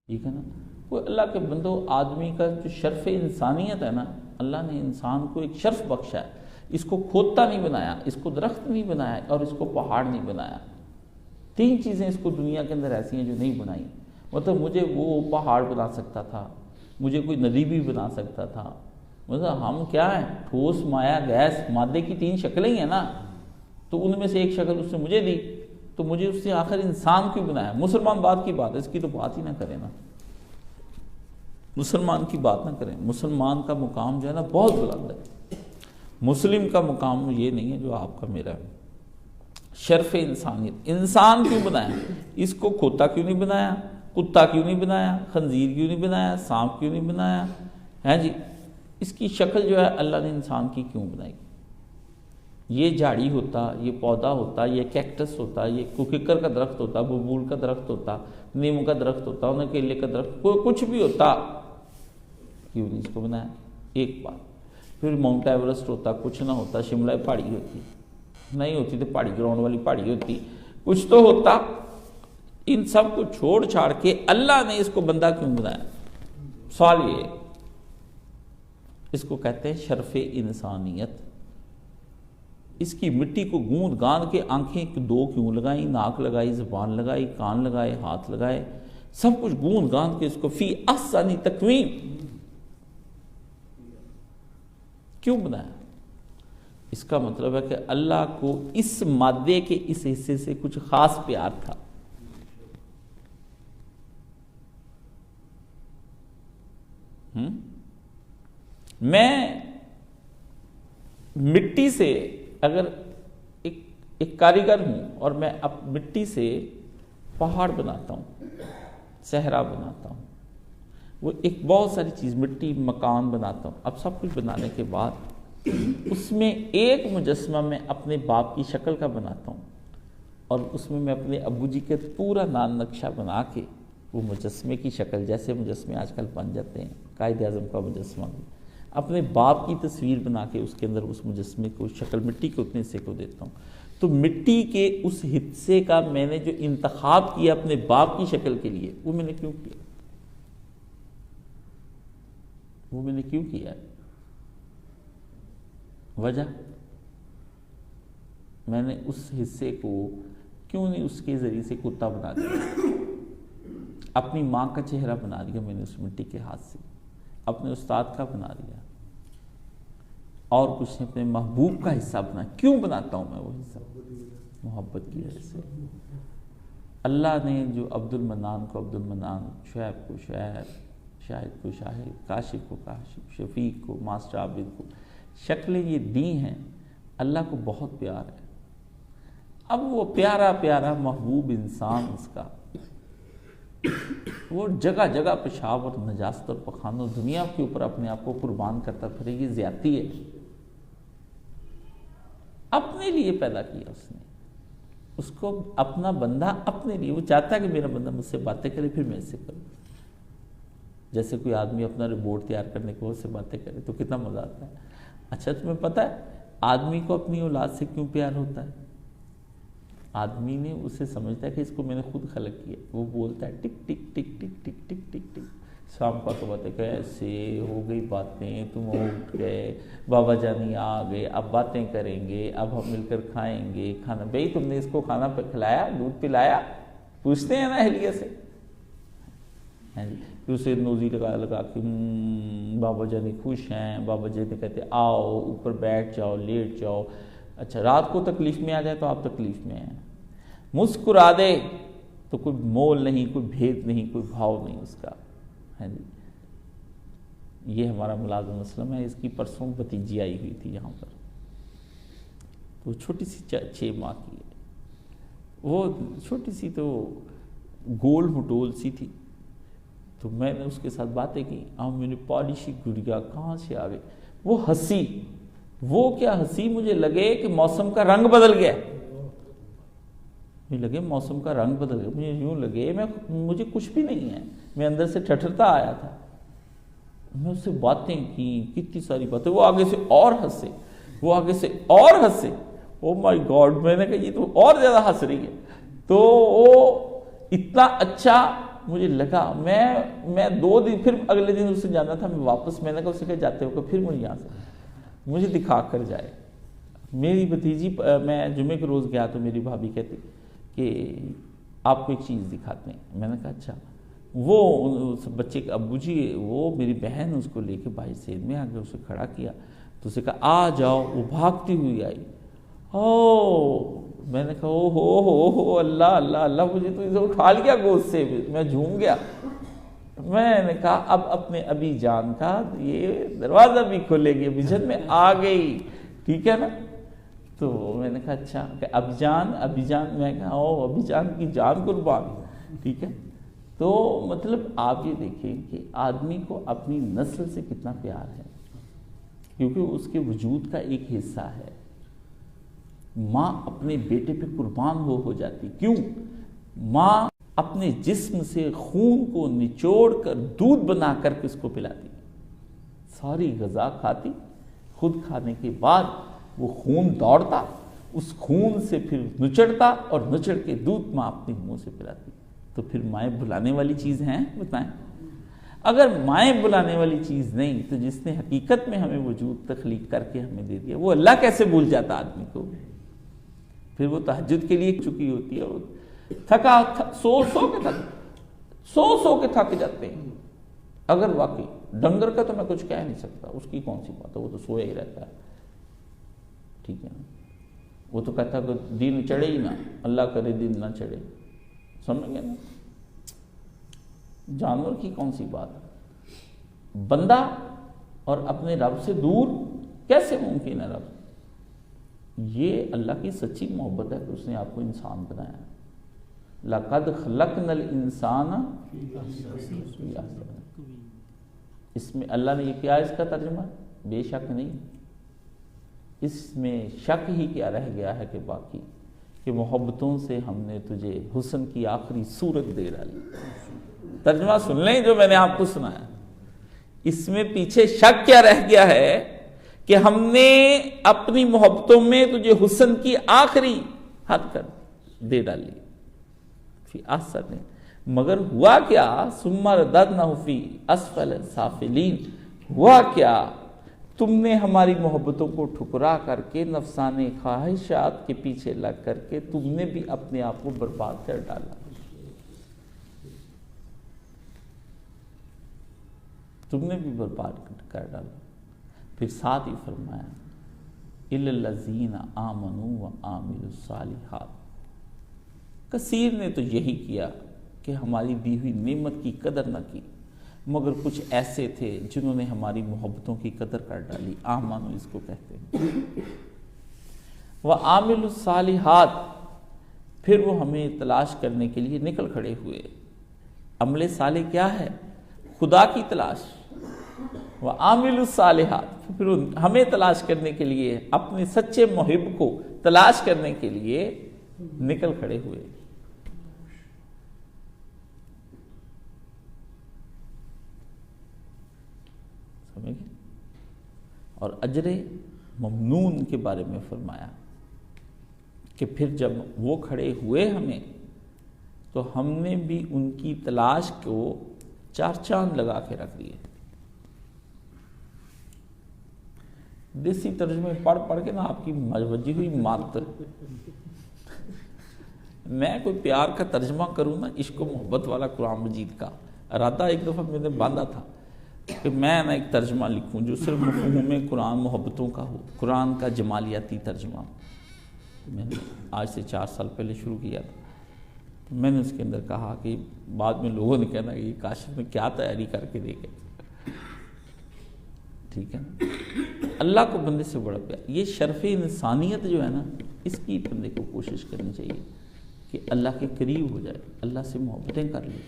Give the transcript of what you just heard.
ٹھیک ہے نا. کوئی اللہ کے بندو، آدمی کا جو شرف انسانیت ہے نا، اللہ نے انسان کو ایک شرف بخشا ہے. اس کو کھودتا نہیں بنایا، اس کو درخت نہیں بنایا، اور اس کو پہاڑ نہیں بنایا. 3 چیزیں اس کو دنیا کے اندر ایسی ہیں جو نہیں بنائی. مطلب مجھے وہ پہاڑ بنا سکتا تھا، مجھے کوئی ندی بھی بنا سکتا تھا. مطلب ہم کیا ہیں، ٹھوس، مایا، گیس، مادے کی 3 شکلیں ہی ہیں نا. تو ان میں سے ایک شکل اس نے مجھے دی، تو مجھے اس سے آخر انسان کیوں بنایا؟ مسلمان بات کی بات ہے، اس کی تو بات ہی نہ کریں نا. مسلمان کی بات نہ کریں. مسلمان کا مقام جو ہے نا بہت بلند ہے. مسلم کا مقام یہ نہیں ہے جو آپ کا میرا ہے. شرف انسانیت. انسان کیوں بنایا؟ اس کو کھوتا کیوں نہیں بنایا؟ کتا کیوں نہیں بنایا؟ خنزیر کیوں نہیں بنایا؟ سانپ کیوں نہیں بنایا؟ ہے جی. اس کی شکل جو ہے اللہ نے انسان کی کیوں بنائی؟ یہ جھاڑی ہوتا، یہ پودا ہوتا، یہ کیکٹس ہوتا، یہ کوککر کا درخت ہوتا، ببول کا درخت ہوتا، نیمو کا درخت ہوتا، انہیں کیلے کا درخت، کوئی کچھ بھی ہوتا، کیوں نہیں اس کو بنایا؟ ایک بات. پھر ماؤنٹ ایورسٹ ہوتا، کچھ نہ ہوتا، شملہ پہاڑی ہوتی، نہیں ہوتی تو پہاڑی گراؤنڈ والی پہاڑی ہوتی، کچھ تو ہوتا. ان سب کو چھوڑ چھاڑ کے اللہ نے اس کو بندہ کیوں بنایا؟ سوال یہ. اس کو کہتے ہیں شرف انسانیت. اس کی مٹی کو گوند گاند کے آنکھیں 2 کیوں لگائیں، ناک لگائی، زبان لگائی، کان لگائے، ہاتھ لگائے، سب کچھ گوند گاند کے اس کو فی احسن تقویم کیوں بنایا؟ اس کا مطلب ہے کہ اللہ کو اس مادے کے اس حصے سے کچھ خاص پیار تھا. میں مٹی سے اگر ایک کاریگر ہوں اور میں اب مٹی سے پہاڑ بناتا ہوں، صحرا بناتا ہوں، وہ ایک بہت ساری چیز، مٹی، مکان بناتا ہوں. اب سب کچھ بنانے کے بعد اس میں ایک مجسمہ میں اپنے باپ کی شکل کا بناتا ہوں، اور اس میں اپنے ابو جی کے پورا نام نقشہ بنا کے وہ مجسمے کی شکل، جیسے مجسمے آج کل بن جاتے ہیں، قائد اعظم کا مجسمہ بھی، اپنے باپ کی تصویر بنا کے اس کے اندر اس مجسمے کو شکل مٹی کے اتنے حصے کو دیتا ہوں. تو مٹی کے اس حصے کا میں نے جو انتخاب کیا اپنے باپ کی شکل کے لیے، وہ میں نے کیوں کیا؟ وہ میں نے کیوں کیا؟ وجہ، میں نے اس حصے کو کیوں نہیں اس کے ذریعے سے کتا بنا دیا؟ اپنی ماں کا چہرہ بنا دیا میں نے اس مٹی کے ہاتھ سے، اپنے استاد کا بنا دیا، اور کچھ نے اپنے محبوب کا حصہ بنا. کیوں بناتا ہوں میں وہ حصہ؟ محبت کی وجہ سے. اللہ نے جو عبد المنان کو عبد المنان، شعیب کو شعیب، شاہد کو شاہد، کاشف کو کاشف، شفیق کو ماسٹر عابد کو شکلیں یہ دی ہیں، اللہ کو بہت پیار ہے. اب وہ پیارا پیارا محبوب انسان اس کا، وہ جگہ جگہ پیشاب اور نجاست اور پخانہ دنیا کے اوپر اپنے آپ کو قربان کرتا پھرے، یہ زیادتی ہے. اپنے لیے پیدا کیا اس نے اس کو، اپنا بندہ اپنے لیے. وہ چاہتا ہے کہ میرا بندہ مجھ سے باتیں کرے، پھر میں اس سے کروں. جیسے کوئی آدمی اپنا رپورٹ تیار کرنے کے بعد سے باتیں کرے تو کتنا مزہ آتا ہے. اچھا تمہیں پتہ ہے آدمی کو اپنی اولاد سے کیوں پیار ہوتا ہے؟ آدمی نے اسے سمجھتا ہے کہ اس کو میں نے خود خلق کیا. وہ بولتا ہے ٹک ٹک ٹک ٹک ٹک ٹک ٹک ٹک، شام کا تو باتیں کیسے ہو گئی باتیں، تم اٹھ گئے، بابا جانی آ گئے، اب باتیں کریں گے، اب ہم مل کر کھائیں گے کھانا. بھئی تم نے اس کو کھانا کھلایا، دودھ پلایا؟ پوچھتے ہیں نا اہلیہ سے. پھر اسے نوزی لگا لگا کہ بابا جانی خوش ہیں. بابا جانی کہتے آؤ اوپر بیٹھ جاؤ، لیٹ جاؤ. اچھا رات کو تکلیف میں آ جائے تو آپ تکلیف میں ہیں، مسکرا دے تو کوئی مول نہیں، کوئی بھید نہیں، کوئی بھاؤ نہیں اس کا. ہے جی، یہ ہمارا ملازم اسلم ہے. اس کی پرسوں بھتیجی آئی ہوئی تھی یہاں پر، تو چھوٹی سی 6 ماہ کی ہے. وہ چھوٹی سی تو گول مٹول سی تھی. تو میں نے اس کے ساتھ باتیں کی. میں نے پالشی گڑیا کہاں سے آ گئی. وہ ہنسی. وہ کیا ہنسی، مجھے لگے کہ موسم کا رنگ بدل گیا. مجھے لگے موسم کا رنگ بدل گیا. مجھے یوں لگے مجھے کچھ بھی نہیں ہے، میں اندر سے ٹھٹھرتا آیا تھا. میں اس سے باتیں کی، کتنی ساری باتیں. وہ آگے سے اور ہنسے، وہ آگے سے اور ہنسے. او مائی گاڈ، میں نے کہا یہ تو اور زیادہ ہنس رہی ہے. تو وہ اتنا اچھا مجھے لگا میں 2 دن پھر اگلے دن اس سے جانا تھا، میں واپس میں نے کہا اسے کہ جاتے ہو کہ پھر مجھے یہاں سے مجھے دکھا کر جائے. میری بھتیجی، میں جمعے کے روز گیا تو میری بھابھی کہتی کہ آپ کو ایک چیز دکھاتے ہیں. میں نے کہا اچھا. وہ اس بچے کے ابو جی، وہ میری بہن اس کو لے کے باہر سید میں آ گئے، اسے کھڑا کیا تو اسے کہا آ جاؤ. وہ بھاگتی ہوئی آئی. میں نے کہا ہو اللہ اللہ اللہ، مجھے تو اسے اٹھا لیا گود سے. میں جھوم گیا. میں نے کہا اب اپنے ابی جان کا یہ دروازہ بھی کھولے گی. ابی جان میں آ گئی، ٹھیک ہے نا. تو میں نے کہا اچھا کہ ابی جان، میں کہا ابی جان کی جان قربان، ٹھیک ہے. تو مطلب آپ یہ دیکھیں کہ آدمی کو اپنی نسل سے کتنا پیار ہے، کیونکہ اس کے وجود کا ایک حصہ ہے. ماں اپنے بیٹے پہ قربان ہو جاتی. کیوں؟ ماں اپنے جسم سے خون کو نچوڑ کر دودھ بنا کر کے اس کو پلاتی، ساری غذا کھاتی، خود کھانے کے بعد وہ خون دوڑتا، اس خون سے پھر نچڑتا اور نچڑ کے دودھ ماں اپنے منہ سے پلاتی. تو پھر مائیں بلانے والی چیز ہیں؟ بتائیں. اگر مائیں بلانے والی چیز نہیں تو جس نے حقیقت میں ہمیں وجود تخلیق کر کے ہمیں دے دیا، وہ اللہ کیسے بھول جاتا آدمی کو؟ پھر وہ تہجد کے لیے چکی ہوتی ہے، وہ تھکا سو کے تھک جاتے ہیں. اگر واقعی ڈنگر کا تو میں کچھ کہہ نہیں سکتا، اس کی کون سی بات ہے، وہ تو سویا ہی رہتا ہے، ٹھیک ہے نا. وہ تو کہتا ہے کہ دن چڑھے ہی نہ، اللہ کرے دن نہ چڑھے. سمجھ گئے نا. جانور کی کون سی بات ہے. بندہ اور اپنے رب سے دور کیسے ممکن ہے؟ رب یہ اللہ کی سچی محبت ہے کہ اس نے آپ کو انسان بنایا. لَقَدْ خَلَقْنَا الْإِنسَانَ فِي أَحْسَنِ. اس میں اللہ نے یہ کیا اس کا ترجمہ؟ بے شک نہیں. اس میں شک ہی کیا رہ گیا ہے کہ باقی کہ محبتوں سے ہم نے تجھے حسن کی آخری صورت دے ڈالی. ترجمہ سن لیں جو میں نے آپ کو سنایا. اس میں پیچھے شک کیا رہ گیا ہے کہ ہم نے اپنی محبتوں میں تجھے حسن کی آخری حد کر دے ڈالی. فی احسن. مگر ہوا کیا؟ ثم رددناہ فی اسفل سافلین. ہوا کیا؟ تم نے ہماری محبتوں کو ٹھکرا کر کے نفسانی خواہشات کے پیچھے لگ کر کے تم نے بھی اپنے آپ کو برباد کر ڈالا. تم نے بھی برباد کر ڈالا. پھر ساتھ ہی فرمایا اِلَّا الَّذِينَ آمَنُوا وَعَمِلُوا الصَّالِحَاتِ. کثیر نے تو یہی کیا کہ ہماری دی ہوئی نعمت کی قدر نہ کی، مگر کچھ ایسے تھے جنہوں نے ہماری محبتوں کی قدر کر ڈالی. آمنو اس کو کہتے ہیں. وَعَمِلُوا الصَّالِحَاتِ. پھر وہ ہمیں تلاش کرنے کے لیے نکل کھڑے ہوئے. عمل صالح کیا ہے؟ خدا کی تلاش. وَعَمِلُوا الصَّالِحَاتِ. پھر ہمیں تلاش کرنے کے لیے، اپنے سچے محب کو تلاش کرنے کے لیے نکل کھڑے ہوئے. سمجھ گئے؟ اور اجر ممنون کے بارے میں فرمایا کہ پھر جب وہ کھڑے ہوئے ہمیں، تو ہم نے بھی ان کی تلاش کو 4 چاند لگا کے رکھ دیے. دیسی ترجمے پڑھ کے نا آپ کی مجوجی ہوئی مات. میں کوئی پیار کا ترجمہ کروں نا، عشق و محبت والا قرآن مجید کا ارادہ ایک دفعہ میں نے باندھا تھا کہ میں نا ایک ترجمہ لکھوں جو صرف مفہوم قرآن محبتوں کا ہو، قرآن کا جمالیاتی ترجمہ. میں نے آج سے 4 سال پہلے شروع کیا تھا. میں نے اس کے اندر کہا کہ بعد میں لوگوں نے کہنا کہ یہ کاشف میں کیا تیاری کر کے دے گئے. ٹھیک ہے نا. اللہ کو بندے سے بڑا پیار. یہ شرف انسانیت جو ہے نا، اس کی بندے کو کوشش کرنی چاہیے کہ اللہ کے قریب ہو جائے، اللہ سے محبتیں کر لے.